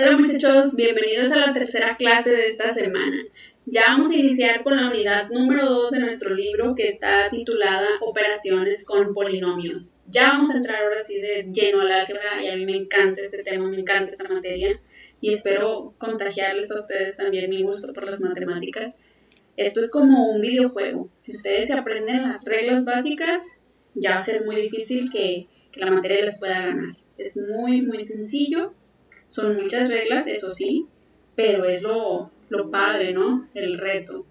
Hola muchachos, bienvenidos a la tercera clase de esta semana. Ya vamos a iniciar con la unidad número 2 de nuestro libro que está titulada Operaciones con polinomios. Ya vamos a entrar ahora sí de lleno al álgebra y a mí me encanta este tema, me encanta esta materia y espero contagiarles a ustedes también mi gusto por las matemáticas. Esto es como un videojuego. Si ustedes se aprenden las reglas básicas, ya va a ser muy difícil que la materia les pueda ganar. Es muy sencillo. Son muchas reglas, eso sí, pero es lo padre, ¿no? El reto.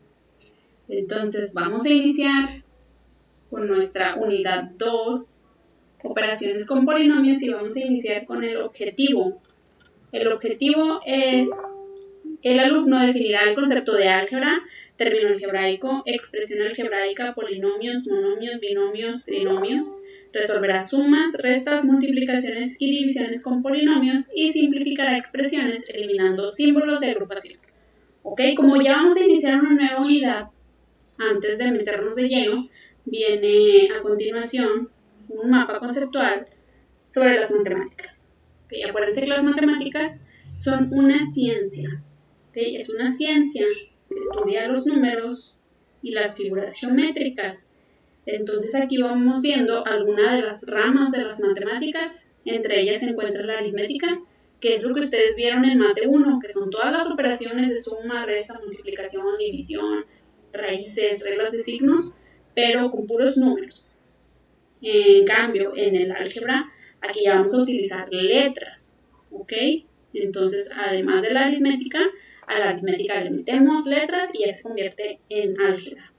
Entonces, vamos a iniciar con nuestra unidad 2, operaciones con polinomios, y vamos a iniciar con el objetivo. El objetivo es, el alumno definirá el concepto de álgebra, término algebraico, expresión algebraica, polinomios, monomios, binomios, trinomios. Resolverá sumas, restas, multiplicaciones y divisiones con polinomios y simplificará expresiones eliminando símbolos de agrupación. ¿Ok? Como ya vamos a iniciar una nueva unidad, antes de meternos de lleno, viene a continuación un mapa conceptual sobre las matemáticas. ¿Okay? Acuérdense que las matemáticas son una ciencia. ¿Okay? Es una ciencia que estudia los números y las figuras geométricas. Entonces aquí vamos viendo algunas de las ramas de las matemáticas, entre ellas se encuentra la aritmética, que es lo que ustedes vieron en Mate 1, que son todas las operaciones de suma, resta, multiplicación, división, raíces, reglas de signos, pero con puros números. En cambio, en el álgebra, aquí ya vamos a utilizar letras, ¿ok? Entonces, además de la aritmética, a la aritmética le metemos letras y ya se convierte en álgebra.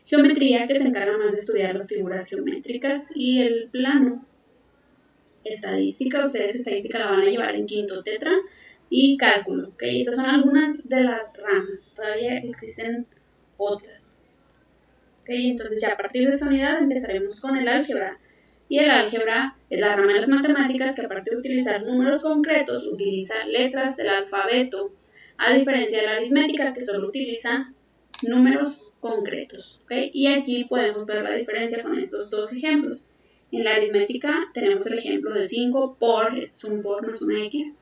Geometría, que se encarga más de estudiar las figuras geométricas y el plano. Estadística, ustedes estadística la van a llevar en quinto tetra. Y cálculo, ¿ok? Estas son algunas de las ramas, todavía existen otras. ¿Ok? Entonces ya a partir de esta unidad empezaremos con el álgebra. Y el álgebra es la rama de las matemáticas que aparte de utilizar números concretos, utiliza letras del alfabeto, a diferencia de la aritmética que solo utiliza números concretos, ¿ok? Y aquí podemos ver la diferencia con estos dos ejemplos. En la aritmética tenemos el ejemplo de 5 por, este es un por, no es una x,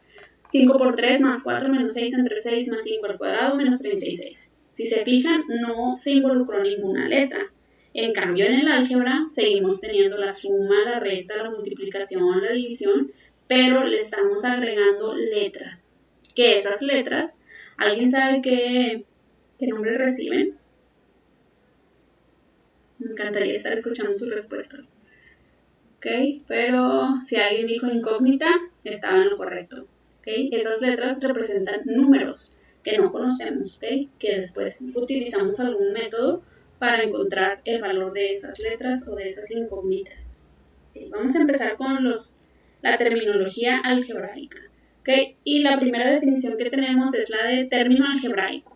5 por 3 más 4 menos 6 entre 6 más 5 al cuadrado menos 36. Si se fijan, no se involucró ninguna letra. En cambio, en el álgebra seguimos teniendo la suma, la resta, la multiplicación, la división, pero le estamos agregando letras. Que esas letras, ¿alguien sabe qué nombre reciben? Me encantaría estar escuchando sus respuestas. ¿Ok? Pero si alguien dijo incógnita, estaba en lo correcto. ¿Ok? Esas letras representan números que no conocemos, ¿ok? Que después utilizamos algún método para encontrar el valor de esas letras o de esas incógnitas. ¿Okay? Vamos a empezar con la terminología algebraica. ¿Okay? Y la primera definición que tenemos es la de término algebraico.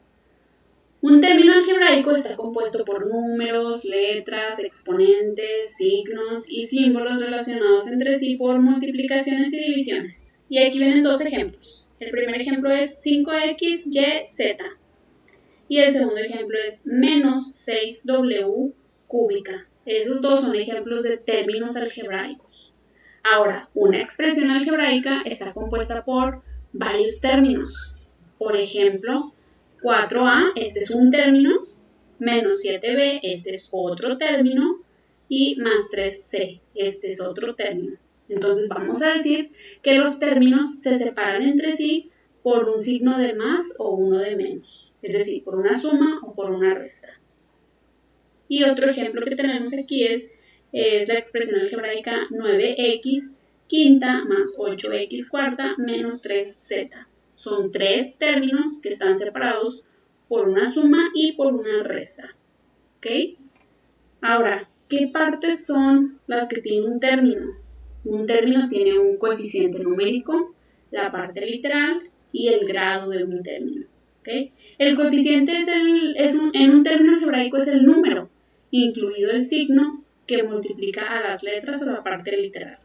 Un término algebraico está compuesto por números, letras, exponentes, signos y símbolos relacionados entre sí por multiplicaciones y divisiones. Y aquí vienen dos ejemplos. El primer ejemplo es 5xyz y el segundo ejemplo es menos 6w cúbica. Esos dos son ejemplos de términos algebraicos. Ahora, una expresión algebraica está compuesta por varios términos. Por ejemplo, 4a, este es un término, menos 7b, este es otro término, y más 3c, este es otro término. Entonces vamos a decir que los términos se separan entre sí por un signo de más o uno de menos, es decir, por una suma o por una resta. Y otro ejemplo que tenemos aquí es la expresión algebraica 9x quinta más 8x cuarta menos 3z. Son tres términos que están separados por una suma y por una resta. ¿Ok? Ahora, ¿qué partes son las que tienen un término? Un término tiene un coeficiente numérico, la parte literal y el grado de un término. ¿Ok? El coeficiente en un término algebraico es el número, incluido el signo que multiplica a las letras o la parte literal.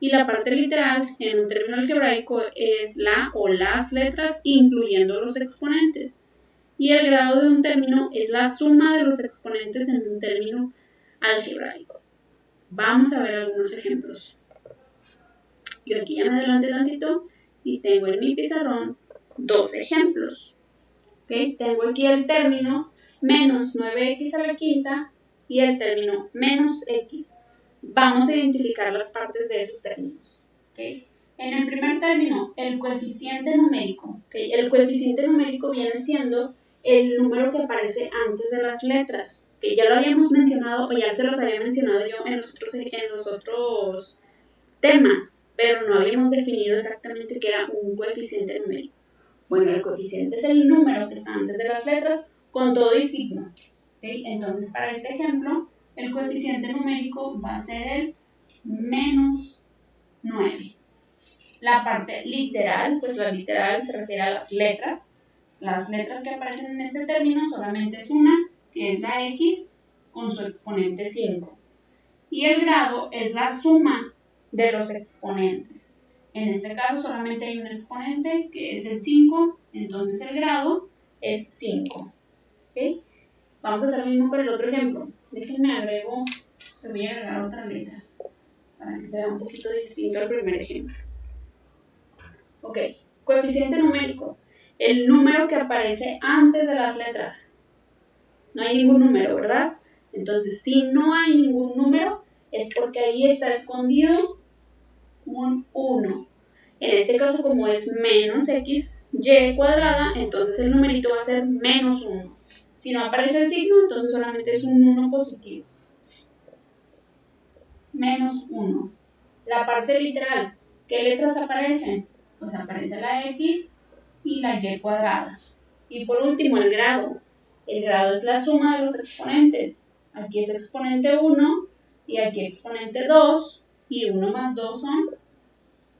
Y la parte literal en un término algebraico es la o las letras, incluyendo los exponentes. Y el grado de un término es la suma de los exponentes en un término algebraico. Vamos a ver algunos ejemplos. Yo aquí ya me adelanté tantito y tengo en mi pizarrón dos ejemplos. ¿Okay? Tengo aquí el término menos 9x a la quinta y el término menos x. Vamos a identificar las partes de esos términos. ¿Okay? En el primer término, el coeficiente numérico. ¿Okay? El coeficiente numérico viene siendo el número que aparece antes de las letras, que ya lo habíamos mencionado o ya se los había mencionado yo en los otros temas, pero no habíamos definido exactamente qué era un coeficiente numérico. Bueno, el coeficiente es el número que está antes de las letras con todo y signo. ¿Okay? Entonces, para este ejemplo, el coeficiente numérico va a ser el menos 9. La parte literal, pues la literal se refiere a las letras. Las letras que aparecen en este término solamente es una, que es la x con su exponente 5. Y el grado es la suma de los exponentes. En este caso solamente hay un exponente que es el 5, entonces el grado es 5. ¿Okay? Vamos a hacer lo mismo para el otro ejemplo. Déjenme le voy a agregar otra letra para que sea un poquito distinto al primer ejemplo. Ok, coeficiente numérico, el número que aparece antes de las letras. No hay ningún número, ¿verdad? Entonces, si no hay ningún número, es porque ahí está escondido un 1. En este caso, como es menos x, y cuadrada, entonces el numerito va a ser menos 1. Si no aparece el signo, entonces solamente es un 1 positivo. Menos 1. La parte literal, ¿qué letras aparecen? Pues aparece la x y la y cuadrada. Y por último, el grado. El grado es la suma de los exponentes. Aquí es exponente 1 y aquí exponente 2 y 1 más 2 son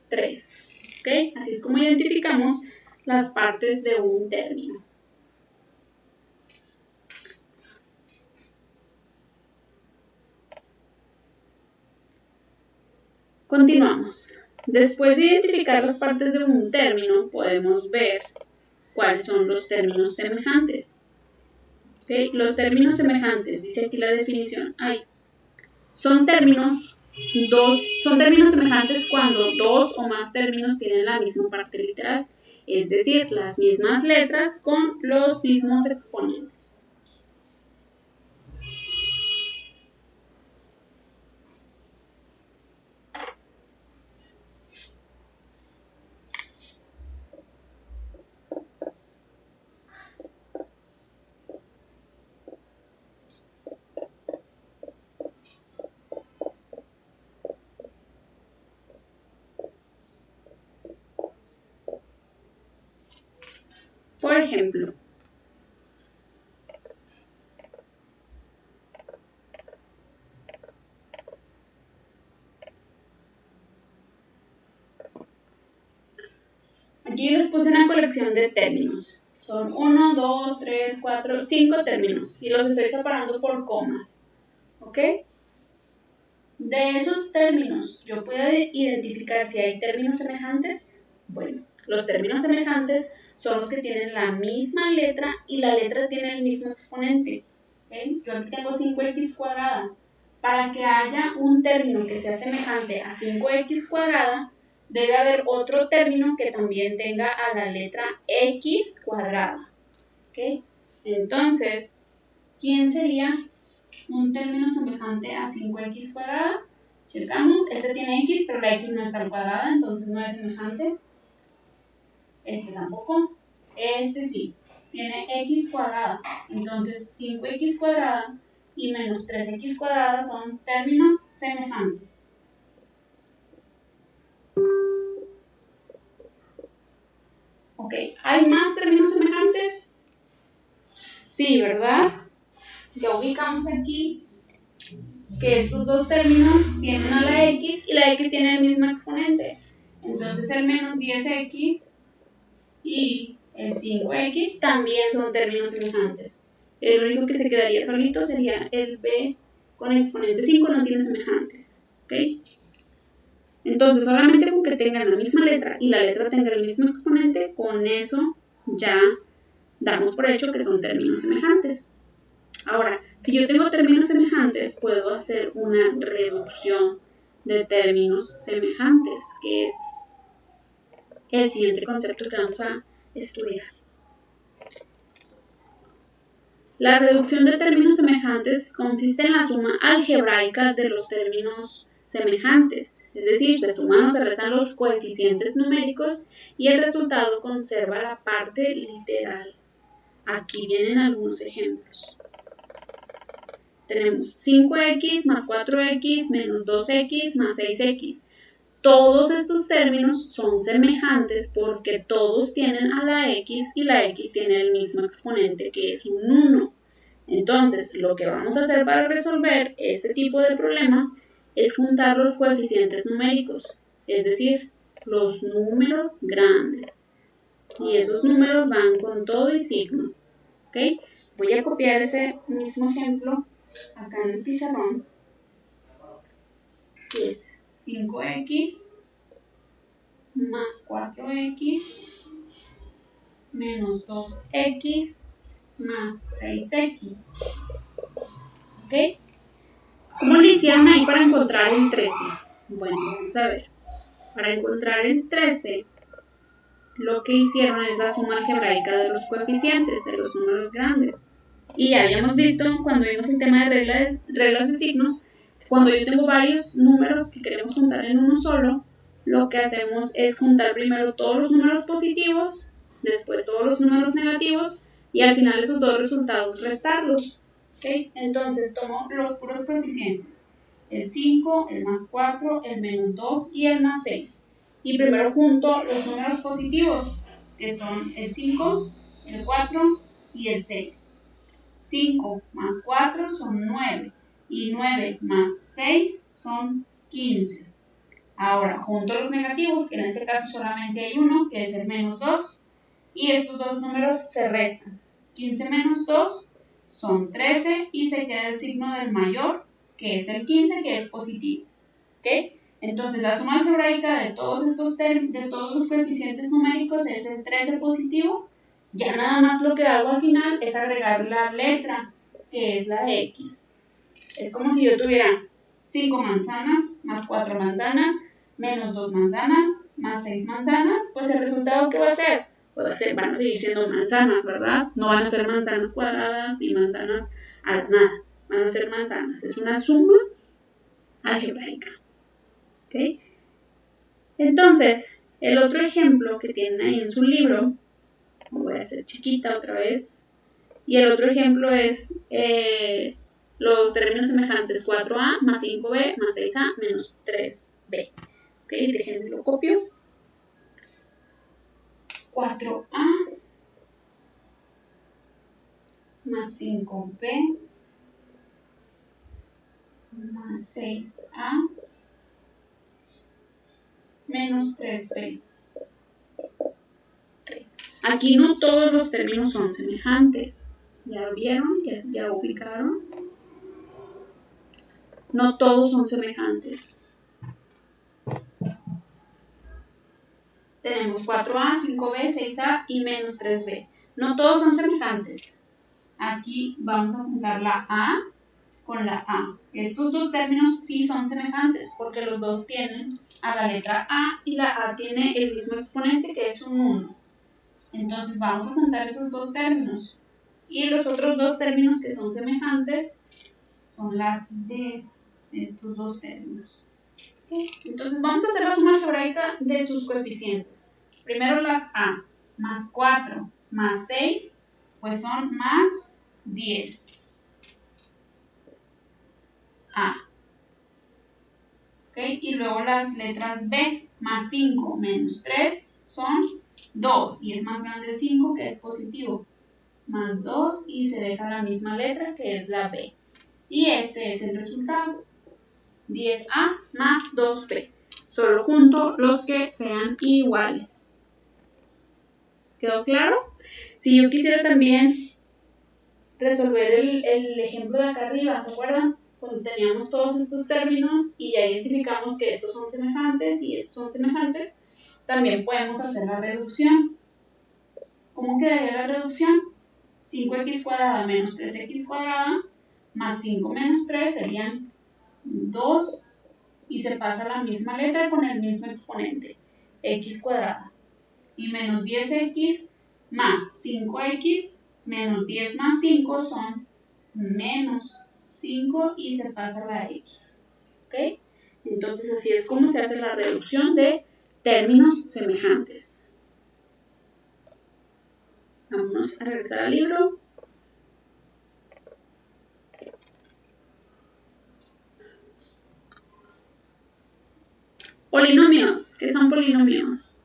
3. ¿Okay? Así es como identificamos las partes de un término. Continuamos. Después de identificar las partes de un término, podemos ver cuáles son los términos semejantes. ¿Okay? Los términos semejantes, dice aquí la definición, son términos semejantes cuando dos o más términos tienen la misma parte literal, es decir, las mismas letras con los mismos exponentes. Por ejemplo, aquí les puse una colección de términos. Son 1, 2, 3, 4, 5 términos y los estoy separando por comas. ¿Ok? De esos términos, ¿yo puedo identificar si hay términos semejantes? Bueno, los términos semejantes son los que tienen la misma letra y la letra tiene el mismo exponente. ¿Okay? Yo aquí tengo 5x cuadrada. Para que haya un término que sea semejante a 5x cuadrada, debe haber otro término que también tenga a la letra x cuadrada. ¿Okay? Entonces, ¿quién sería un término semejante a 5x cuadrada? Checamos, este tiene x, pero la x no está al cuadrado, entonces no es semejante. Este tampoco. Este sí, tiene x cuadrada. Entonces 5x cuadrada y menos 3x cuadrada son términos semejantes. Ok, ¿hay más términos semejantes? Sí, ¿verdad? Ya ubicamos aquí que estos dos términos tienen a la x y la x tiene el mismo exponente. Entonces el menos 10x y el 5x también son términos semejantes. El único que se quedaría solito sería el b con exponente 5, no tiene semejantes. ¿Okay? Entonces solamente con que tengan la misma letra y la letra tenga el mismo exponente, con eso ya damos por hecho que son términos semejantes. Ahora, si yo tengo términos semejantes, puedo hacer una reducción de términos semejantes, que es el siguiente concepto que vamos a estudiar. La reducción de términos semejantes consiste en la suma algebraica de los términos semejantes, es decir, se suman o se restan los coeficientes numéricos y el resultado conserva la parte literal. Aquí vienen algunos ejemplos. Tenemos 5x más 4x menos 2x más 6x. Todos estos términos son semejantes porque todos tienen a la x y la x tiene el mismo exponente que es un 1. Entonces, lo que vamos a hacer para resolver este tipo de problemas es juntar los coeficientes numéricos, es decir, los números grandes. Y esos números van con todo y signo. ¿Okay? Voy a copiar ese mismo ejemplo acá en el pizarrón, que es 5x más 4x menos 2x más 6x. ¿Ok? ¿Cómo le hicieron ahí para encontrar el 13? Bueno, vamos a ver. Para encontrar el 13, lo que hicieron es la suma algebraica de los coeficientes, de los números grandes. Y ya habíamos visto cuando vimos el tema de reglas de signos, cuando yo tengo varios números que queremos juntar en uno solo, lo que hacemos es juntar primero todos los números positivos, después todos los números negativos y al final esos dos resultados restarlos. ¿Okay? Entonces tomo los puros coeficientes, el 5, el más 4, el menos 2 y el más 6. Y primero junto los números positivos, que son el 5, el 4 y el 6. 5 más 4 son 9 y 9 más 6 son 15. Ahora junto los negativos, que en este caso solamente hay uno, que es el menos 2, y estos dos números se restan. 15 menos 2 son 13 y se queda el signo del mayor, que es el 15, que es positivo. ¿Okay? Entonces la suma algebraica de todos los coeficientes numéricos es el 13 positivo. Ya nada más lo que hago al final es agregar la letra, que es la X. Es como si yo tuviera 5 manzanas, más 4 manzanas, menos 2 manzanas, más 6 manzanas. Pues el resultado, ¿qué va a ser? Pues van a seguir siendo manzanas, ¿verdad? No van a ser manzanas cuadradas ni manzanas a nada. Van a ser manzanas. Es una suma algebraica. ¿Okay? Entonces, el otro ejemplo que tienen ahí en su libro, lo voy a hacer chiquita otra vez, y el otro ejemplo es los términos semejantes 4a más 5b más 6a menos 3b. ¿Ok? Déjenme lo copio. 4a más 5b más 6a menos 3b. Okay. Aquí no todos los términos son semejantes. ¿Ya lo vieron? ¿Ya lo ubicaron? No todos son semejantes. Tenemos 4a, 5b, 6a y menos 3b. No todos son semejantes. Aquí vamos a juntar la a con la a. Estos dos términos sí son semejantes porque los dos tienen a la letra a y la a tiene el mismo exponente que es un 1. Entonces vamos a juntar esos dos términos. Y los otros dos términos que son semejantes son las b's, estos dos términos. Entonces vamos a hacer la suma algebraica de sus coeficientes. Primero las a, más 4 más 6, pues son más 10. A. ¿Okay? Y luego las letras b, más 5 menos 3 son 2, y es más grande el 5 que es positivo, más 2 y se deja la misma letra que es la b. Y este es el resultado, 10a más 2b. Solo junto los que sean iguales. ¿Quedó claro? Si yo quisiera también resolver el ejemplo de acá arriba, ¿se acuerdan? Cuando teníamos todos estos términos y ya identificamos que estos son semejantes y estos son semejantes, también podemos hacer la reducción. ¿Cómo quedaría la reducción? 5x cuadrada menos 3x cuadrada más 5 menos 3 serían 2 y se pasa la misma letra con el mismo exponente, x cuadrada. y menos 10x más 5x menos 10 más 5 son menos 5 y se pasa la x. ¿Ok? Entonces así es como se hace la reducción de términos semejantes. Vamos a regresar al libro. Polinomios. ¿Qué son polinomios?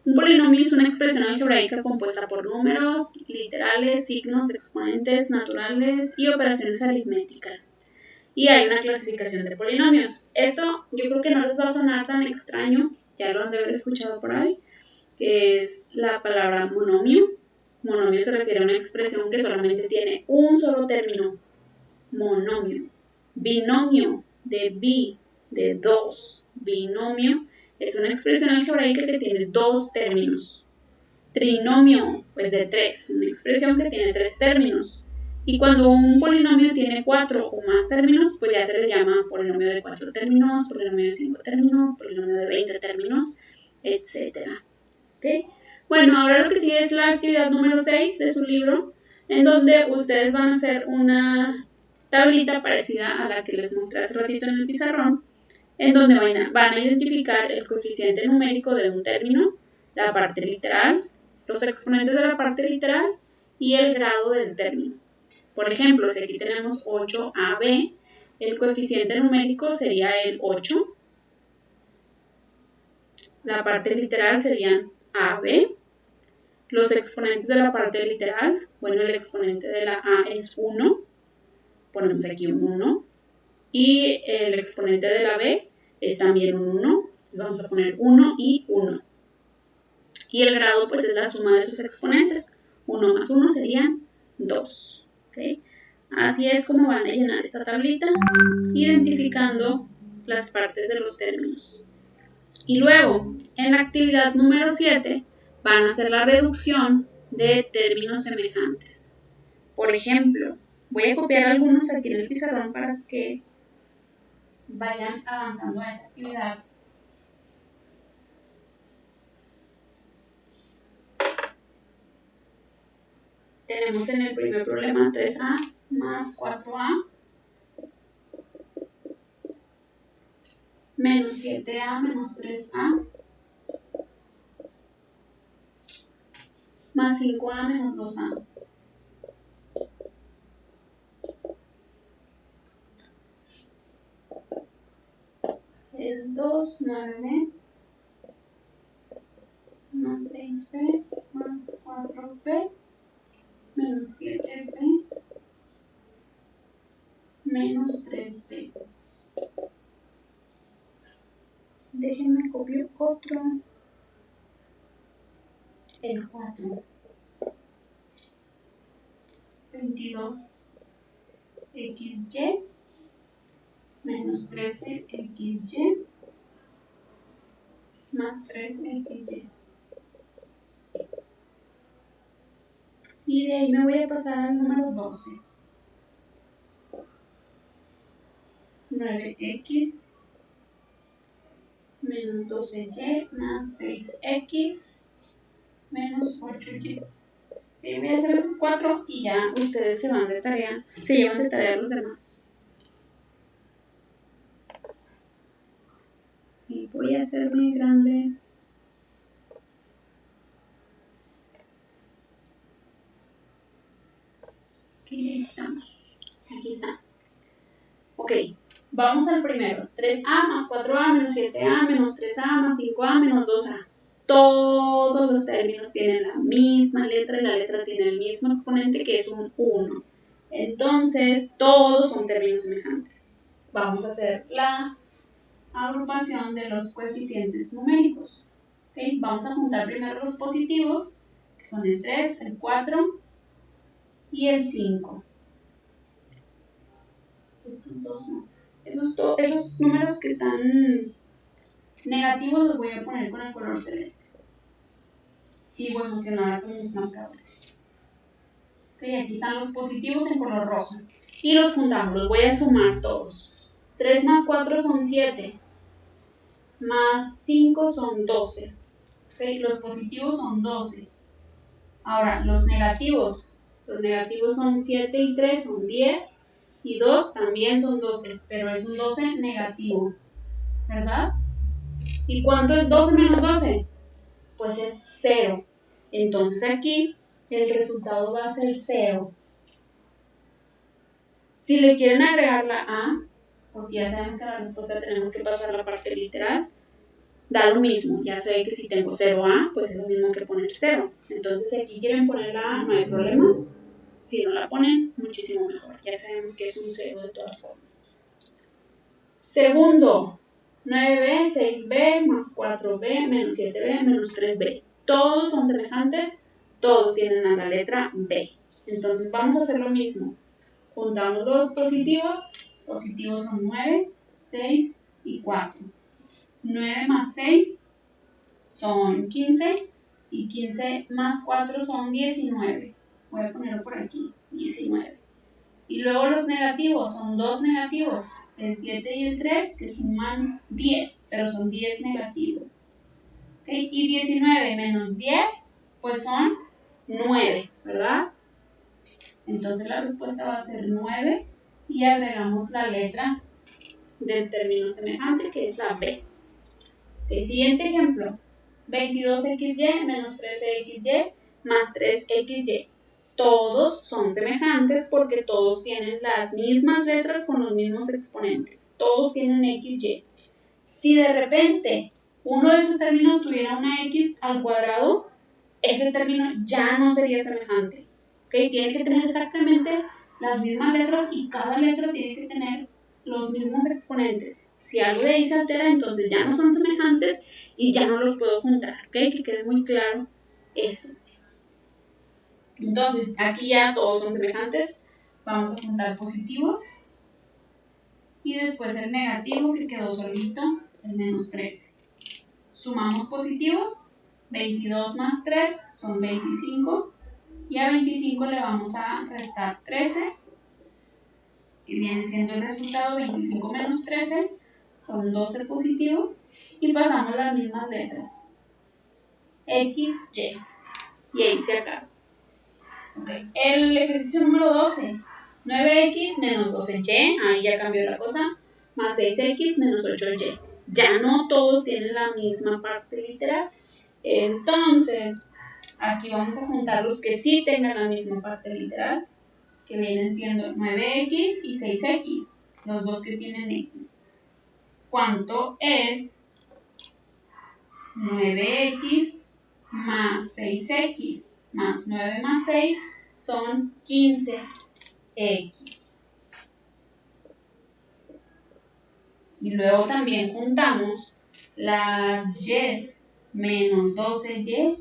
Un polinomio es una expresión algebraica compuesta por números, literales, signos, exponentes naturales y operaciones aritméticas. Y hay una clasificación de polinomios. Esto yo creo que no les va a sonar tan extraño, ya lo han de haber escuchado por ahí, que es la palabra monomio. Monomio se refiere a una expresión que solamente tiene un solo término, monomio. Binomio, de dos. Binomio es una expresión algebraica que tiene dos términos. Trinomio, pues de tres, una expresión que tiene tres términos. Y cuando un polinomio tiene 4 o más términos, pues ya se le llama polinomio de 4 términos, polinomio de 5 términos, polinomio de 20 términos, etc. ¿Okay? Bueno, ahora lo que sigue es la actividad número 6 de su libro, en donde ustedes van a hacer una tablita parecida a la que les mostré hace ratito en el pizarrón, en donde van a identificar el coeficiente numérico de un término, la parte literal, los exponentes de la parte literal y el grado del término. Por ejemplo, si aquí tenemos 8AB, el coeficiente numérico sería el 8. La parte literal serían AB. Los exponentes de la parte literal, bueno, el exponente de la A es 1. Ponemos aquí un 1. Y el exponente de la B es también un 1. Entonces vamos a poner 1 y 1. Y el grado, pues, es la suma de sus exponentes. 1 más 1 serían 2. ¿Okay? Así es como van a llenar esta tablita, identificando las partes de los términos. Y luego, en la actividad número 7, van a hacer la reducción de términos semejantes. Por ejemplo, voy a copiar algunos aquí en el pizarrón para que vayan avanzando a esa actividad. Tenemos en el primer problema 3a más 4a menos 7a menos 3a más 5a menos 2a. El 2, 9b más 6b más 4b menos 7b menos 3b. Déjenme copiar otro. El 4. 22xy menos 13xy más 3xy. Y de ahí me voy a pasar al número 12. 9x menos 12y más 6x menos 8y. Voy a hacer esos 4 y ya ustedes se llevan de tarea los demás. Y voy a hacer muy grande. Aquí estamos. Aquí está. Ok, vamos al primero. 3a más 4a menos 7a menos 3a más 5a menos 2a. Todos los términos tienen la misma letra y la letra tiene el mismo exponente, que es un 1. Entonces, todos son términos semejantes. Vamos a hacer la agrupación de los coeficientes numéricos. ¿Okay? Vamos a juntar primero los positivos, que son el 3, el 4 y el 5. Estos dos no. Esos números que están negativos los voy a poner con el color celeste. Sigo emocionada con mis marcadores. Okay, aquí están los positivos en color rosa. Y los juntamos, los voy a sumar todos. 3 más 4 son 7. Más 5 son 12. ¿Okay? Los positivos son 12. Ahora, los negativos son 7 y 3 son 10 y 2 también son 12, pero es un 12 negativo, ¿verdad? ¿Y cuánto es 12 menos 12? Pues es 0. Entonces aquí el resultado va a ser 0. Si le quieren agregar la A, porque ya sabemos que en la respuesta tenemos que pasar la parte literal, da lo mismo. Ya sé que si tengo 0A, pues es lo mismo que poner 0. Entonces si aquí quieren poner la A, no hay problema. Si no la ponen, muchísimo mejor. Ya sabemos que es un 0 de todas formas. Segundo, 9b, 6b, más 4b, menos 7b, menos 3b. Todos son semejantes, todos tienen a la letra B. Entonces vamos a hacer lo mismo. Juntamos los positivos. Positivos son 9, 6 y 4. 9 más 6 son 15 y 15 más 4 son 19. Voy a ponerlo por aquí, 19. Y luego los negativos, son 2 negativos, el 7 y el 3, que suman 10, pero son 10 negativos. ¿Okay? Y 19 menos 10, pues son 9, ¿verdad? Entonces la respuesta va a ser 9 y agregamos la letra del término semejante, que es la B. Okay, siguiente ejemplo, 22xy menos 13xy más 3xy. Todos son semejantes porque todos tienen las mismas letras con los mismos exponentes. Todos tienen xy. Si de repente uno de esos términos tuviera una x al cuadrado, ese término ya no sería semejante. ¿Okay? Tiene que tener exactamente las mismas letras y cada letra tiene que tener los mismos exponentes. Si algo de ahí se altera, entonces ya no son semejantes y ya no los puedo juntar. ¿Okay? Que quede muy claro eso. Entonces, aquí ya todos son semejantes. Vamos a juntar positivos. Y después el negativo que quedó solito, el menos 13. Sumamos positivos. 22 más 3 son 25. Y a 25 le vamos a restar 13, que viene siendo el resultado. 25 menos 13 son 12 positivo. Y pasamos las mismas letras. X, Y. Y ahí se acaba. Okay. El ejercicio número 12. 9x menos 12y, ahí ya cambió la cosa, más 6x menos 8y. Ya no todos tienen la misma parte literal. Entonces, aquí vamos a juntar los que sí tengan la misma parte literal, que vienen siendo 9x y 6x, los dos que tienen x. ¿Cuánto es 9x más 6x? Más 9 más 6 son 15x. Y luego también juntamos las y menos 12y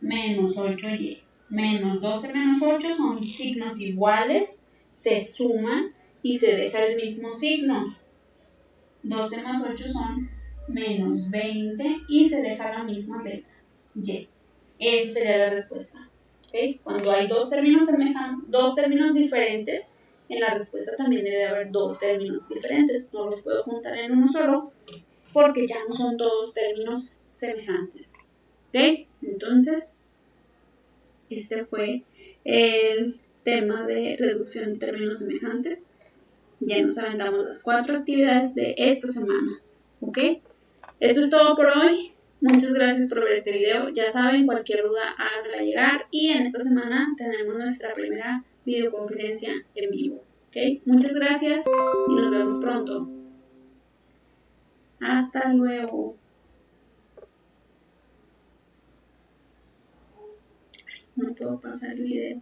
menos 8y. Menos 12 menos 8 son signos iguales, se suman y se deja el mismo signo. 12 más 8 son menos 20 y se deja la misma letra, y. Esa sería la respuesta. ¿Okay? Cuando hay dos términos diferentes, en la respuesta también debe haber dos términos diferentes. No los puedo juntar en uno solo porque ya no son todos términos semejantes. ¿Okay? Entonces, este fue el tema de reducción de términos semejantes. Ya nos aventamos las 4 actividades de esta semana. ¿Ok? Esto es todo por hoy. Muchas gracias por ver este video. Ya saben, cualquier duda háganla llegar. Y en esta semana tenemos nuestra primera videoconferencia en vivo. ¿Ok? Muchas gracias y nos vemos pronto. Hasta luego. No puedo pasar el video.